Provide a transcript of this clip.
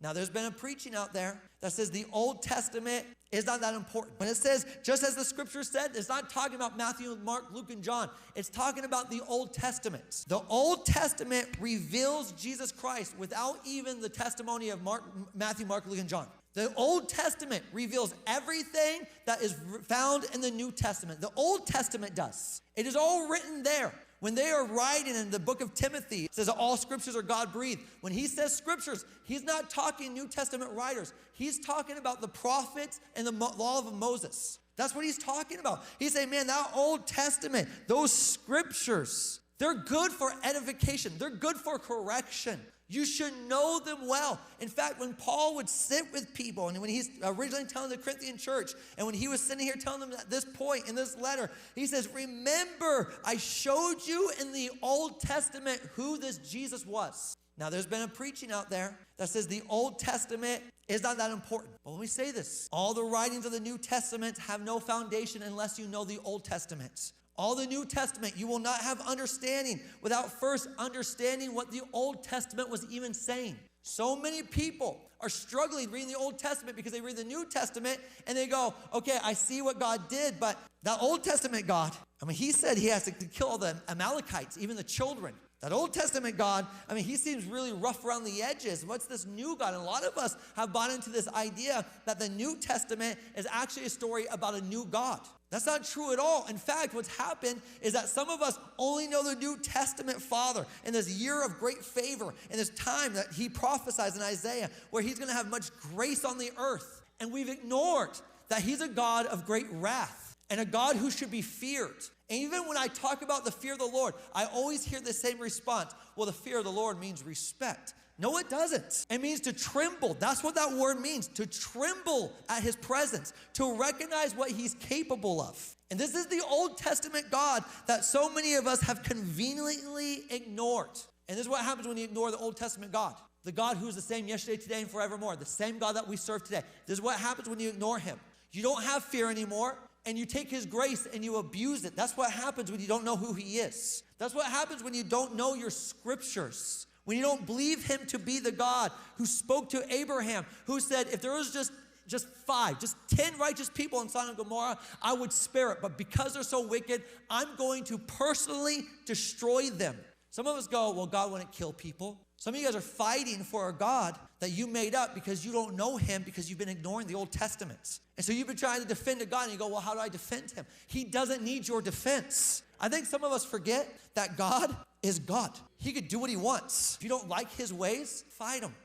Now, there's been a preaching out there that says the Old Testament is not that important. When it says, just as the scripture said, it's not talking about Matthew, Mark, Luke, and John. It's talking about the Old Testament. The Old Testament reveals Jesus Christ without even the testimony of Matthew, Mark, Luke, and John. The Old Testament reveals everything that is found in the New Testament. The Old Testament does. It is all written there. When they are writing in the book of Timothy, it says all scriptures are God-breathed. When he says scriptures, he's not talking New Testament writers. He's talking about the prophets and the law of Moses. That's what he's talking about. He's saying, man, that Old Testament, those scriptures, they're good for edification. They're good for correction. You should know them well. In fact, when Paul would sit with people, and when he's originally telling the Corinthian church, and when he was sitting here telling them at this point in this letter, he says, remember, I showed you in the Old Testament who this Jesus was. Now, there's been a preaching out there that says the Old Testament is not that important. But let me say this. All the writings of the New Testament have no foundation unless you know the Old Testament. All the New Testament, you will not have understanding without first understanding what the Old Testament was even saying. So many people are struggling reading the Old Testament because they read the New Testament and they go, okay, I see what God did, but that Old Testament God, he said he has to kill all the Amalekites, even the children. That Old Testament God, he seems really rough around the edges. What's this new God? And a lot of us have bought into this idea that the New Testament is actually a story about a new God. That's not true at all. In fact, what's happened is that some of us only know the New Testament Father in this year of great favor, in this time that he prophesies in Isaiah, where he's going to have much grace on the earth. And we've ignored that he's a God of great wrath and a God who should be feared. And even when I talk about the fear of the Lord, I always hear the same response. Well, the fear of the Lord means respect. No, it doesn't. It means to tremble. That's what that word means, to tremble at his presence, to recognize what he's capable of. And this is the Old Testament God that so many of us have conveniently ignored. And this is what happens when you ignore the Old Testament God. The God who's the same yesterday, today, and forevermore. The same God that we serve today. This is what happens when you ignore him. You don't have fear anymore. And you take his grace and you abuse it. That's what happens when you don't know who he is. That's what happens when you don't know your scriptures. When you don't believe him to be the God who spoke to Abraham, who said, if there was just 10 righteous people in Sodom and Gomorrah, I would spare it. But because they're so wicked, I'm going to personally destroy them. Some of us go, well, God wouldn't kill people. Some of you guys are fighting for a God that you made up because you don't know him because you've been ignoring the Old Testament. And so you've been trying to defend a God and you go, well, how do I defend him? He doesn't need your defense. I think some of us forget that God is God. He could do what he wants. If you don't like his ways, fight him.